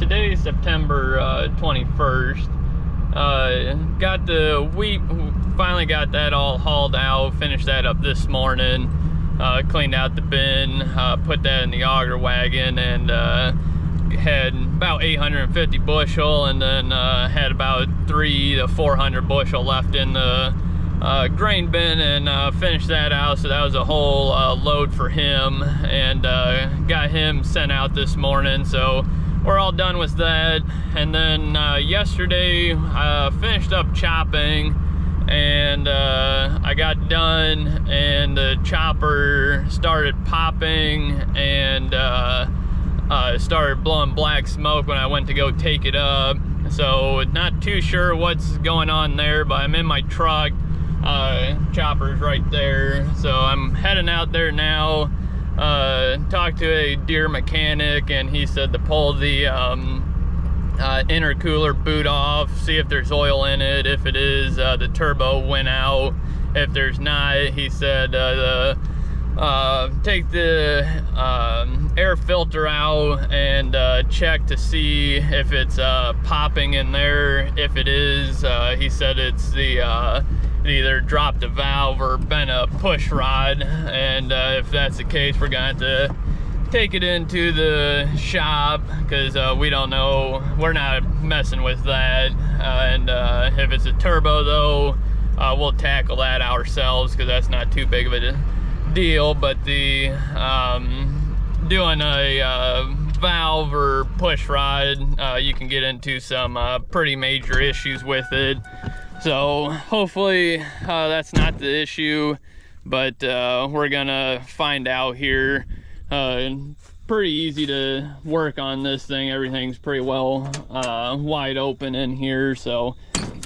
today's September 21st. Got the wheat, finally got that all hauled out, finished that up this morning, cleaned out the bin, put that in the auger wagon, and had about 850 bushel, and then had about 300 to 400 bushel left in the grain bin, and finished that out. So that was a whole load for him, and got him sent out this morning. So we're all done with that. And then yesterday finished up chopping, and I got done, and the chopper started popping and started blowing black smoke when I went to go take it up. So not too sure what's going on there, but I'm in my truck. Chopper's right there, so I'm heading out there now. Talked to a Deere mechanic, and he said to pull the intercooler boot off, see if there's oil in it. If it is, the turbo went out. If there's not, he said take the air filter out and check to see if it's popping in there. If it is, he said it's the either dropped a valve or been a push rod, and if that's the case, we're gonna have to take it into the shop, because we don't know, we're not messing with that. And if it's a turbo though, we'll tackle that ourselves, because that's not too big of a deal. But the doing a valve or push rod, you can get into some pretty major issues with it. So hopefully that's not the issue, but we're gonna find out here. Pretty easy to work on this thing. Everything's pretty well wide open in here, so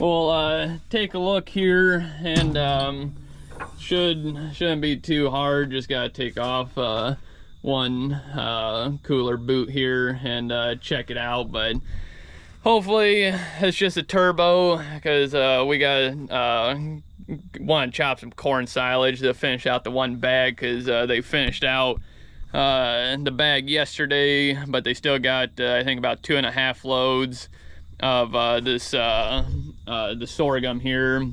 we'll take a look here, and shouldn't be too hard. Just gotta take off one cooler boot here and check it out. But hopefully it's just a turbo, because we got want to chop some corn silage to finish out the one bag, because they finished out the bag yesterday, but they still got I think about 2.5 loads of this the sorghum here.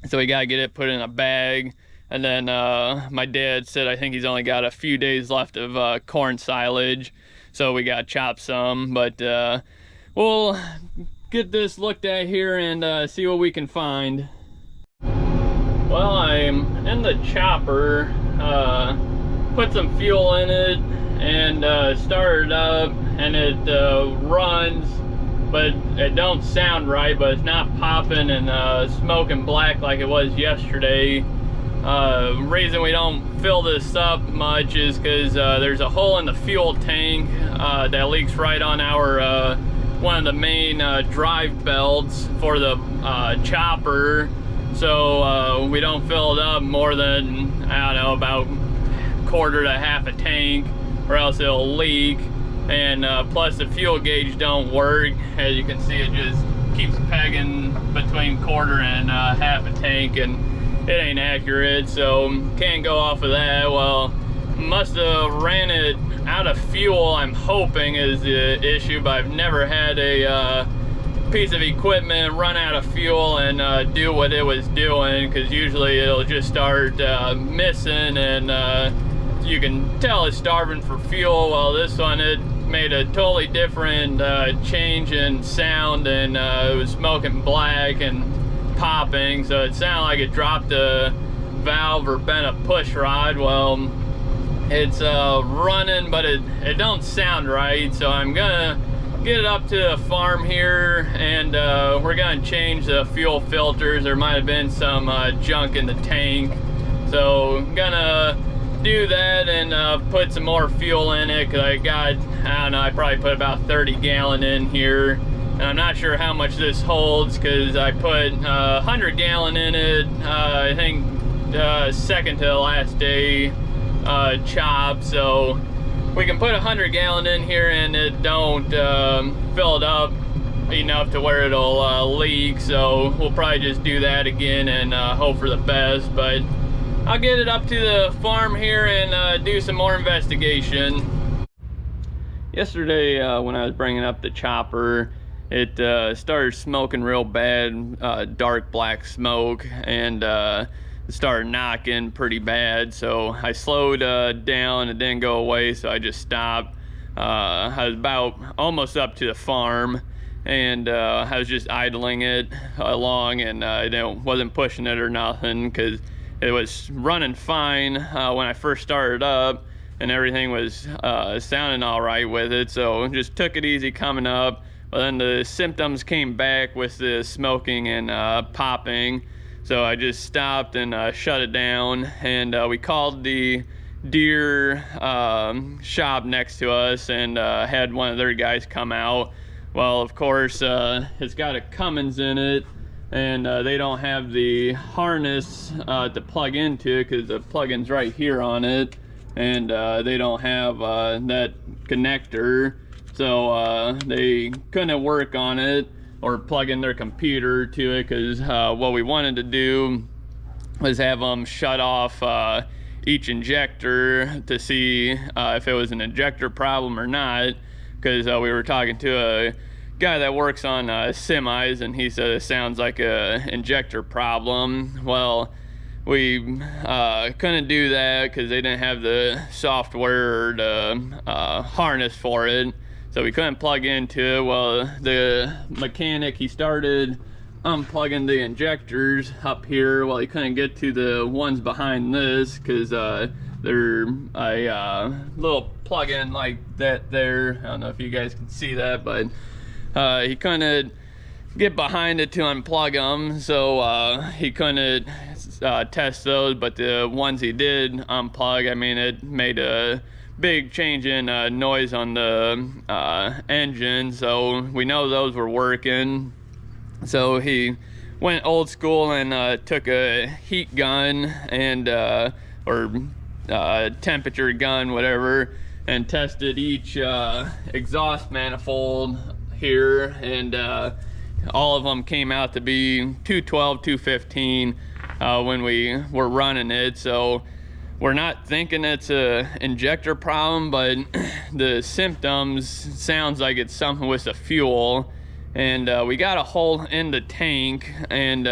So we gotta get it put in a bag. And then my dad said I think he's only got a few days left of corn silage, so we gotta chop some. But we'll get this looked at here and see what we can find. Well, I'm in the chopper, put some fuel in it, and started up, and it runs, but it don't sound right. But it's not popping and smoking black like it was yesterday. Reason we don't fill this up much is because there's a hole in the fuel tank that leaks right on our one of the main drive belts for the chopper. So we don't fill it up more than, I don't know, about 1/4 to half a tank, or else it'll leak. And plus the fuel gauge don't work. As you can see, it just keeps pegging between 1/4 and half a tank, and it ain't accurate, so can't go off of that. Well, must have ran it out of fuel, I'm hoping, is the issue. But I've never had a piece of equipment run out of fuel and do what it was doing, because usually it'll just start missing, and you can tell it's starving for fuel. Well, this one, it made a totally different change in sound, and it was smoking black and popping, so it sounded like it dropped a valve or bent a push rod. Well, it's running, but it don't sound right. So I'm gonna get it up to the farm here, and we're gonna change the fuel filters. There might have been some junk in the tank, so I'm gonna do that and put some more fuel in it, because I got, I don't know, I probably put about 30 gallon in here. And I'm not sure how much this holds, because I put 100 gallon in it, I think second to the last day chop. So we can put 100 gallon in here, and it don't fill it up enough to where it'll leak. So we'll probably just do that again and hope for the best. But I'll get it up to the farm here and do some more investigation. Yesterday, when I was bringing up the chopper, it started smoking real bad, dark black smoke, and it started knocking pretty bad. So I slowed down. It didn't go away, so I just stopped. I was about almost up to the farm, and I was just idling it along, and wasn't pushing it or nothing, because it was running fine when I first started up, and everything was sounding all right with it. So just took it easy coming up. But then the symptoms came back with the smoking and popping. So I just stopped and shut it down. And we called the deer shop next to us and had one of their guys come out. Well, of course, it's got a Cummins in it, and they don't have the harness to plug into, because the plug-in's right here on it, and they don't have that connector, so they couldn't work on it or plug in their computer to it, because what we wanted to do was have them shut off each injector to see if it was an injector problem or not, because we were talking to a guy that works on semis, and he said it sounds like a injector problem. Well, we couldn't do that because they didn't have the software or the harness for it, so we couldn't plug into it. Well, the mechanic, he started unplugging the injectors up here. Well, he couldn't get to the ones behind this, because they're a little plug-in like that there. I don't know if you guys can see that, but he couldn't get behind it to unplug them, so he couldn't test those. But the ones he did unplug, I mean, it made a big change in noise on the engine, so we know those were working. So he went old school and took a heat gun and or temperature gun, whatever, and tested each exhaust manifold here, and all of them came out to be 212, 215 when we were running it. So we're not thinking it's a injector problem, but the symptoms sounds like it's something with the fuel. And we got a hole in the tank, and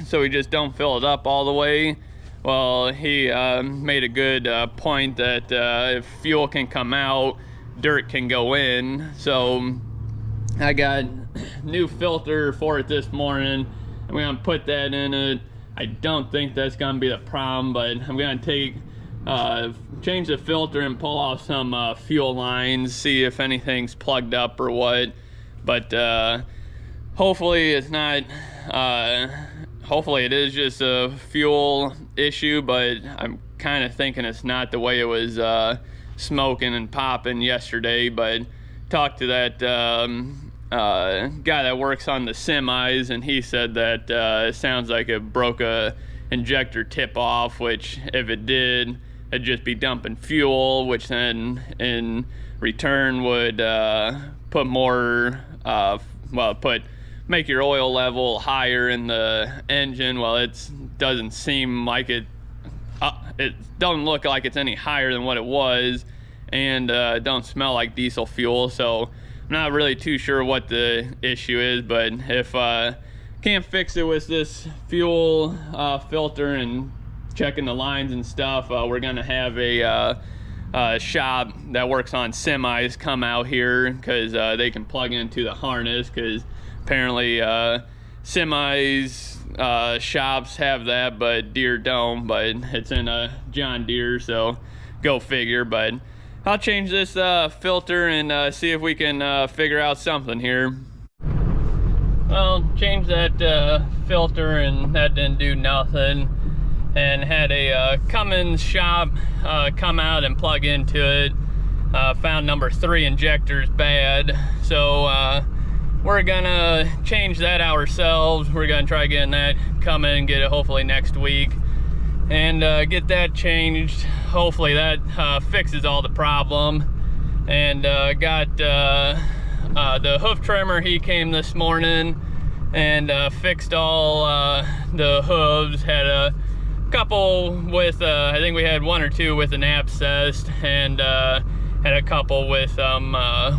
so we just don't fill it up all the way. Well, he made a good point that if fuel can come out, dirt can go in. So I got new filter for it this morning. I'm gonna put that in it. I don't think that's gonna be the problem, but I'm gonna change the filter and pull off some fuel lines, see if anything's plugged up or what. But hopefully it's not, hopefully it is just a fuel issue, but I'm kind of thinking it's not, the way it was smoking and popping yesterday. But talked to that guy that works on the semis, and he said that it sounds like it broke a injector tip off, which if it did, it'd just be dumping fuel, which then in return would put more make your oil level higher in the engine. Well, it doesn't seem like it doesn't look like it's any higher than what it was, and don't smell like diesel fuel. So I'm not really too sure what the issue is, but if can't fix it with this fuel filter and checking the lines and stuff, we're gonna have a shop that works on semis come out here, because they can plug into the harness, because apparently semis shops have that, but Deere don't. But it's in a John Deere, so go figure. But I'll change this filter and see if we can figure out something here. Well, changed that filter, and that didn't do nothing, and had a Cummins shop come out and plug into it. Found number 3 injectors bad, so we're gonna change that ourselves. We're gonna try getting that coming and get it hopefully next week, and get that changed. Hopefully that fixes all the problem. And got the hoof trimmer. He came this morning and fixed all the hooves. Had a couple with I think we had 1 or 2 with an abscess, and had a couple with some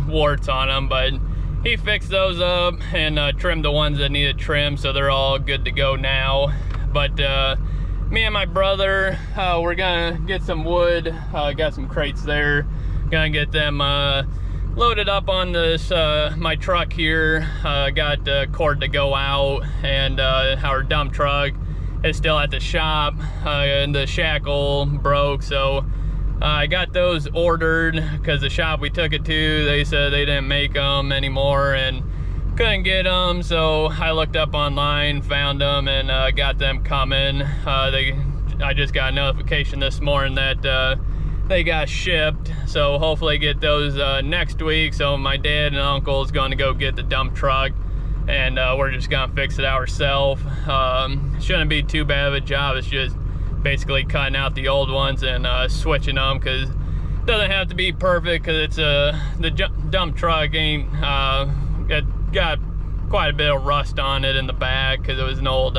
warts on them, but he fixed those up and trimmed the ones that needed trim, so they're all good to go now. But me and my brother, we're gonna get some wood. Got some crates there. Gonna get them loaded up on this my truck here. Got the cord to go out, and our dump truck is still at the shop, and the shackle broke, so I got those ordered because the shop we took it to, they said they didn't make them anymore and couldn't get them. So I looked up online, found them, and got them coming. I just got a notification this morning that they got shipped, so hopefully get those next week. So my dad and uncle is going to go get the dump truck, and we're just gonna fix it ourselves. Shouldn't be too bad of a job. It's just basically cutting out the old ones and switching them, because it doesn't have to be perfect, because it's the dump truck ain't got quite a bit of rust on it in the back, because it was an old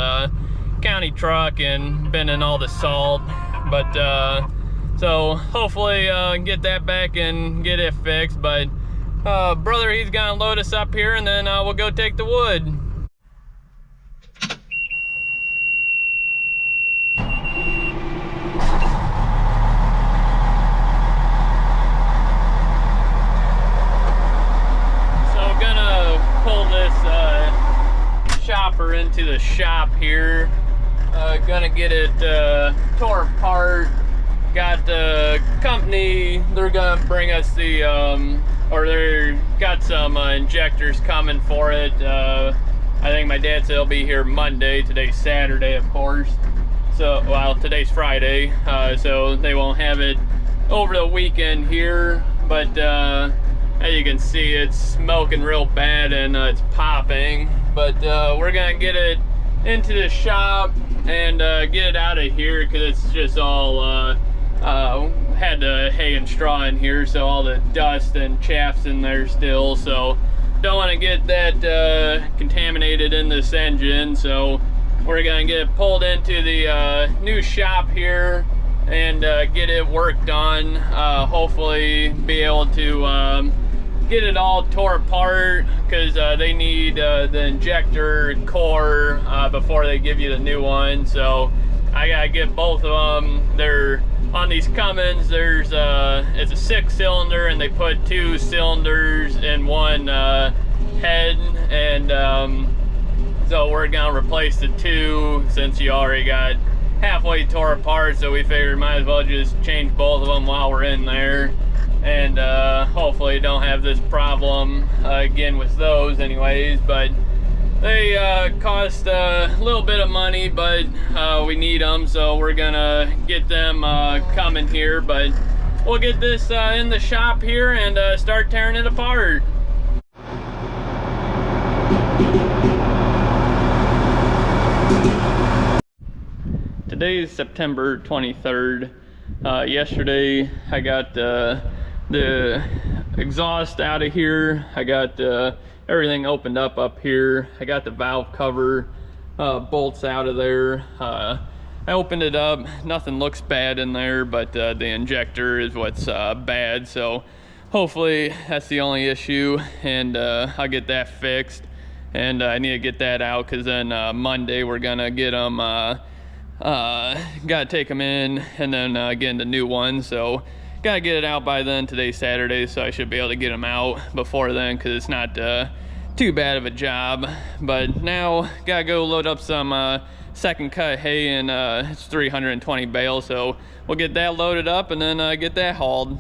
county truck and been in all the salt. But so hopefully get that back and get it fixed. But brother, he's gonna load us up here, and then we'll go take the wood. So gonna pull this chopper into the shop here. Gonna get it tore apart. Got the company, they're gonna bring us the or they got some injectors coming for it. I think my dad said he'll be here Monday. Today's Saturday, of course. So, well, today's Friday, so they won't have it over the weekend here. But as you can see, it's smoking real bad and it's popping. But we're gonna get it into the shop and get it out of here, because it's just all had the hay and straw in here, so all the dust and chaff's in there still, so don't want to get that contaminated in this engine. So we're gonna get it pulled into the new shop here and get it worked on. Hopefully be able to get it all tore apart, because they need the injector core before they give you the new one. So I gotta get both of them. They're on these Cummins. There's it's a 6-cylinder, and they put 2 cylinders in one head, and so we're gonna replace the 2 since you already got halfway tore apart. So we figured might as well just change both of them while we're in there, and hopefully don't have this problem again with those anyways. But they cost a little bit of money, but we need them, so we're gonna get them coming here. But we'll get this in the shop here and start tearing it apart. Today is September 23rd. Yesterday I got the exhaust out of here. I got everything opened up here. I got the valve cover bolts out of there. I opened it up. Nothing looks bad in there, but the injector is what's bad. So hopefully that's the only issue, and I'll get that fixed. And I need to get that out, because then Monday we're gonna get them. Gotta take them in and then get the new one. So gotta get it out by then. Today's Saturday, so I should be able to get them out before then, because it's not too bad of a job. But now gotta go load up some second cut hay, and it's 320 bales, so we'll get that loaded up and then get that hauled.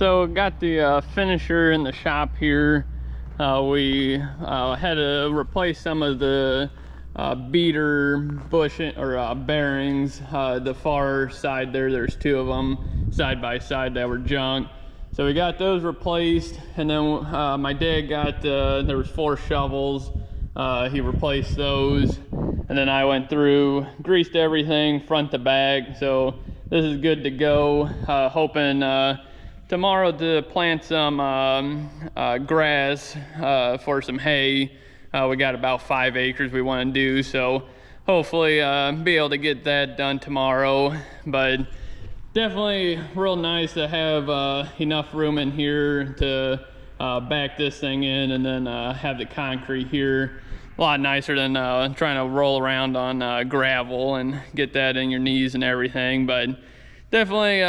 So got the finisher in the shop here. We had to replace some of the beater bushing or bearings. The far side there's two of them side by side that were junk. So we got those replaced, and then my dad got there was 4 shovels. He replaced those, and then I went through, greased everything front to back. So this is good to go. Hoping tomorrow to plant some grass for some hay. We got about 5 acres we want to do, so hopefully be able to get that done tomorrow. But definitely real nice to have enough room in here to back this thing in, and then have the concrete here. A lot nicer than trying to roll around on gravel and get that in your knees and everything. But definitely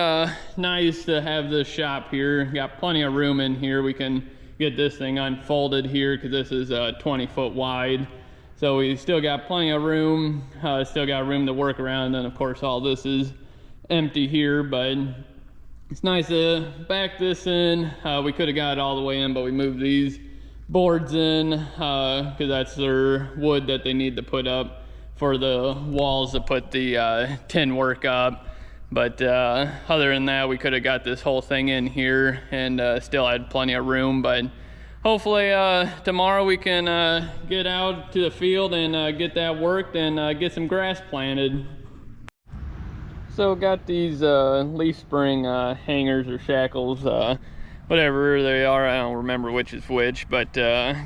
nice to have this shop here. Got plenty of room in here. We can get this thing unfolded here because this is 20 foot wide. So we still got plenty of room. Still got room to work around. And then of course all this is empty here, but it's nice to back this in. We could have got it all the way in, but we moved these boards in because that's their wood that they need to put up for the walls to put the tin work up. But other than that, we could have got this whole thing in here and still had plenty of room. But hopefully tomorrow we can get out to the field and get that worked and get some grass planted. So got these leaf spring hangers or shackles, whatever they are, I don't remember which is which, but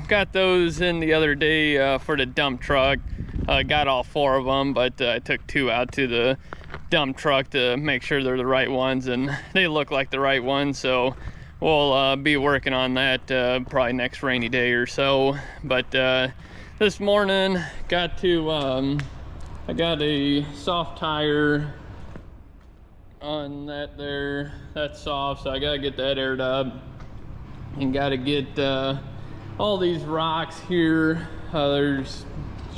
got those in the other day for the dump truck. Got all 4 of them, but I took 2 out to the dump truck to make sure they're the right ones, and they look like the right ones. So we'll be working on that probably next rainy day or so. But this morning got to I got a soft tire on that there. That's soft, so I gotta get that aired up, and gotta get all these rocks here. There's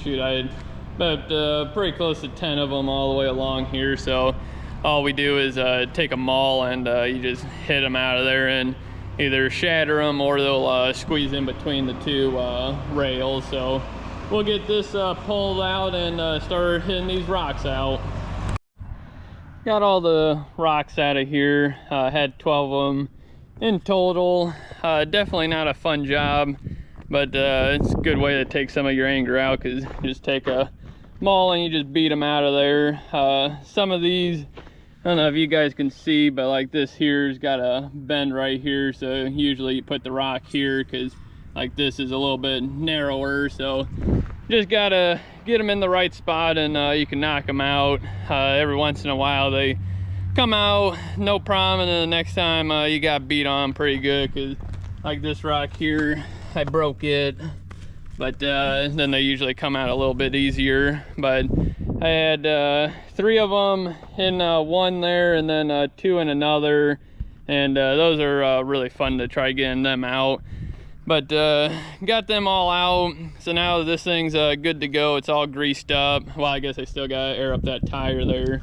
I had about pretty close to 10 of them all the way along here. So all we do is take a maul and you just hit them out of there and either shatter them or they'll squeeze in between the 2 rails. So we'll get this pulled out and start hitting these rocks out. Got all the rocks out of here. Had 12 of them in total. Definitely not a fun job, but it's a good way to take some of your anger out, because you just take a maul and you just beat them out of there. Some of these, I don't know if you guys can see, but like this here's got a bend right here, so usually you put the rock here because like this is a little bit narrower. So just gotta get them in the right spot and you can knock them out. Every once in a while they come out no problem, and then the next time you got beat on pretty good, because like this rock here, I broke it, but then they usually come out a little bit easier. But I had 3 of them in one there, and then 2 in another, and those are really fun to try getting them out. But got them all out, so now this thing's good to go. It's all greased up. Well, I guess I still gotta air up that tire there,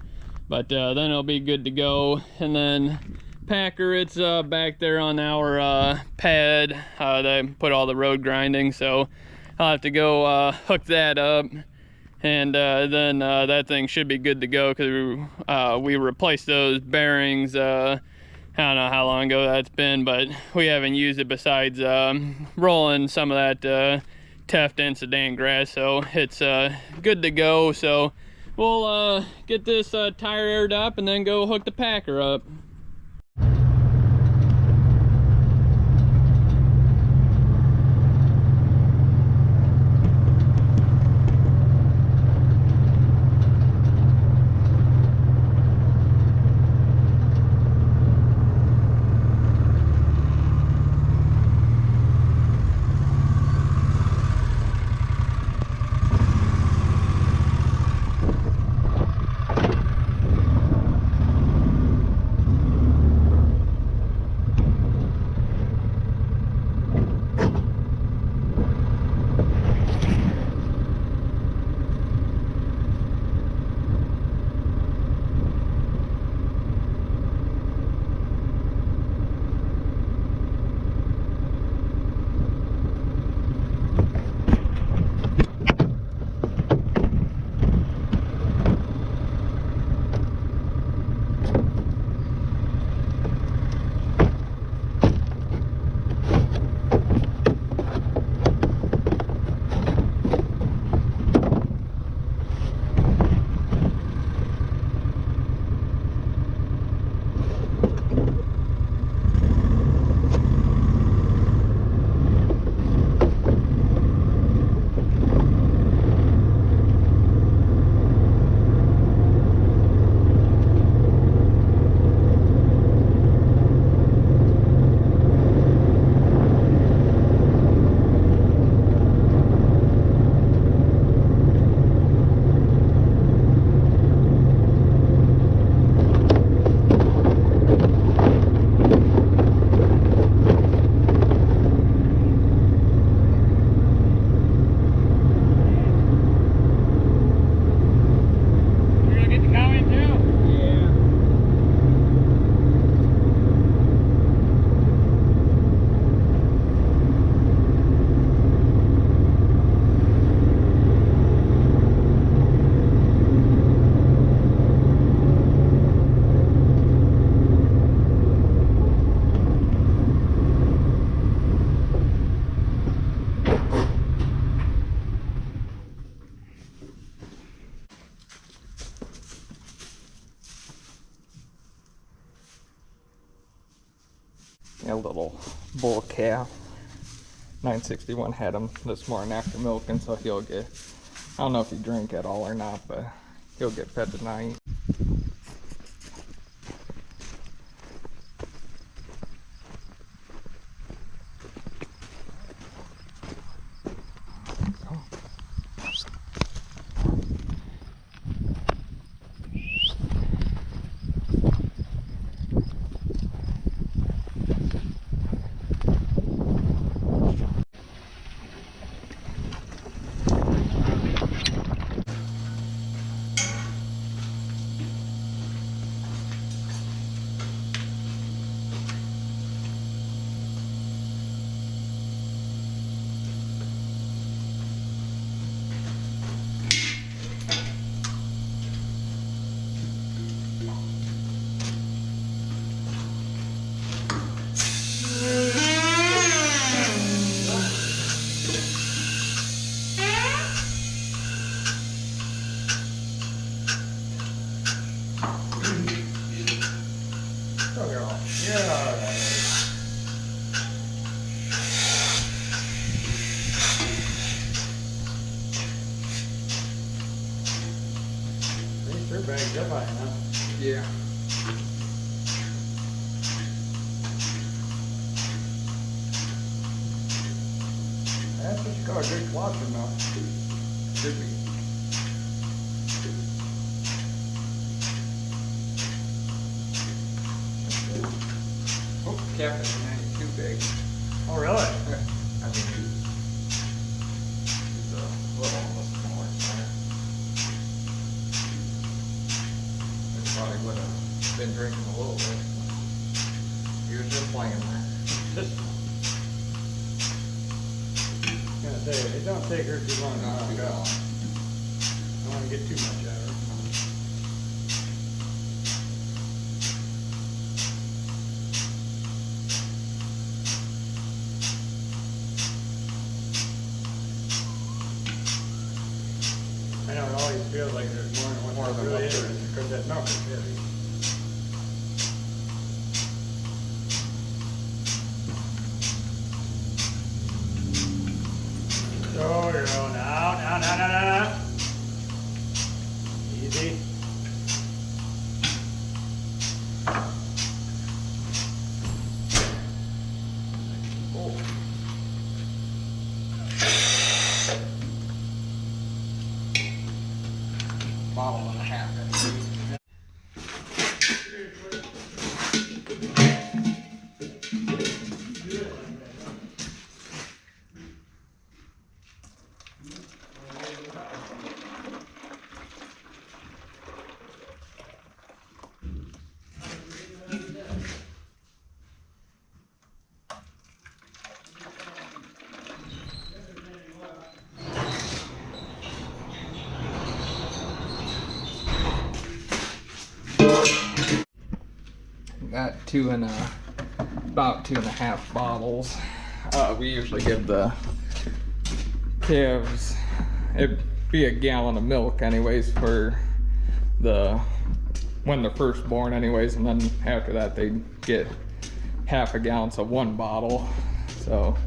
but then it'll be good to go. And then packer, it's back there on our pad that put all the road grinding, so I'll have to go hook that up, and then that thing should be good to go, because we replaced those bearings. I don't know how long ago that's been, but we haven't used it besides rolling some of that tuft and sedan grass, so it's good to go. So we'll get this tire aired up and then go hook the packer up. A little bull calf. 961 had him this morning after milking, so he'll get, I don't know if he drank at all or not, but he'll get fed tonight. They're bagged up high enough. Yeah. That's what you call a good cluster now. Should be. Oh, calf is 92 big. Oh, really? I mean, he's a little on the smaller side. He probably would have been drinking a little bit. He was just playing there. Gonna say, it don't take her too long to Not knock too out. long. Don't want to get too much out of her. I know it always feels like there's more than More what than there really what there is, because that milk is heavy. So you're going now. Easy. Oh. Bottle and a half. Got about 2.5 bottles. We usually give the calves, it'd be a gallon of milk anyways for when they're first born anyways, and then after that they get half a gallon, so 1 bottle. So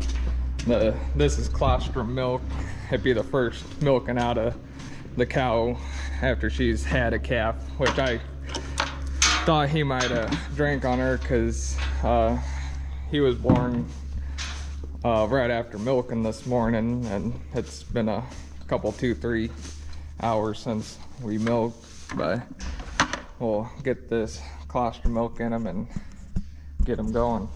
this is colostrum milk. It'd be the first milking out of the cow after she's had a calf, which I thought he might have drank on her because he was born right after milking this morning, and it's been a couple 2-3 hours since we milked, but we'll get this colostrum milk in him and get him going.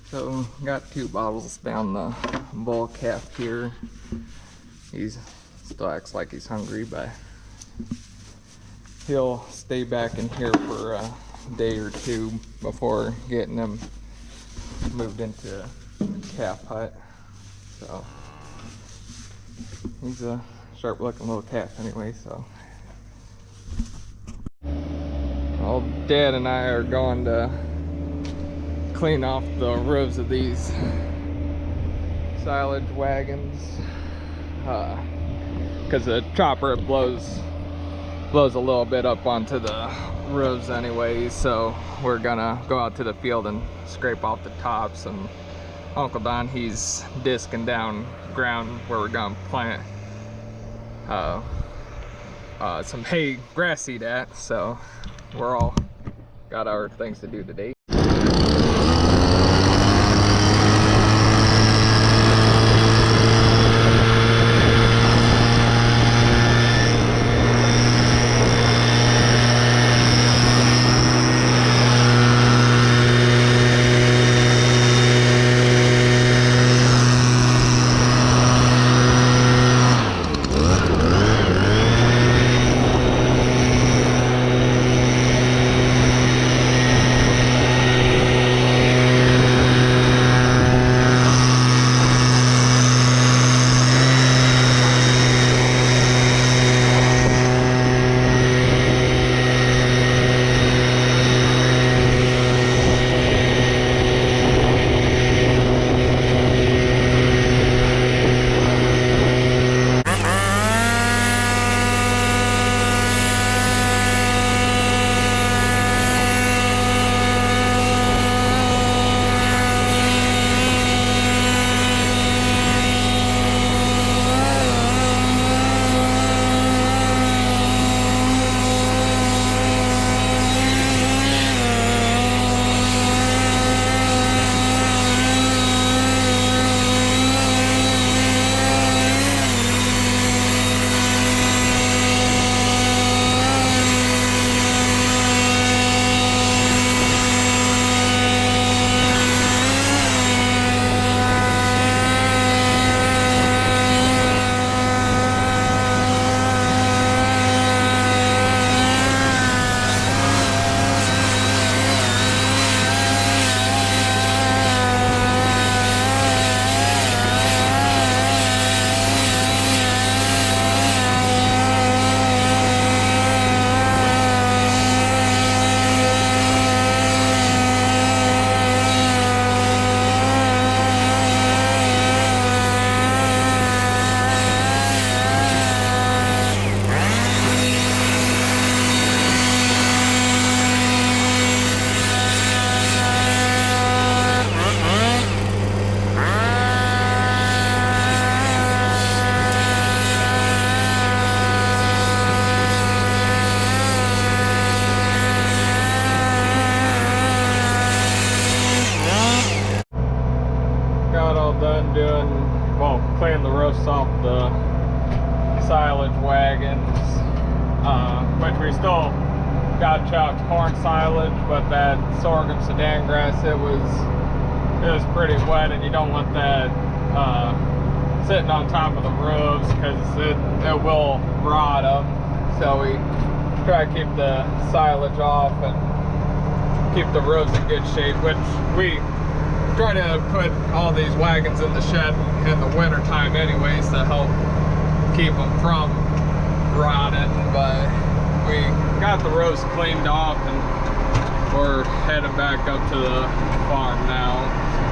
So got 2 bottles down the bull calf here. He's still acts like he's hungry, but he'll stay back in here for a day or 2 before getting him moved into the calf hut. So he's a sharp looking little calf anyway. So well, Dad and I are going to clean off the roofs of these silage wagons, because the chopper blows a little bit up onto the roofs anyway. So we're gonna go out to the field and scrape off the tops, and Uncle Don, he's disking down ground where we're gonna plant some hay, grass seed at. So we're all got our things to do today. Cleaning the roofs off the silage wagons, which we still got chopped corn silage, but that sorghum Sudan grass, it was pretty wet, and you don't want that sitting on top of the roofs because it will rot them. So we try to keep the silage off and keep the roofs in good shape, which we try to put all these wagons in the shed in the winter time anyways to help keep them from rotting. But we got the roofs cleaned off and we're headed back up to the farm now.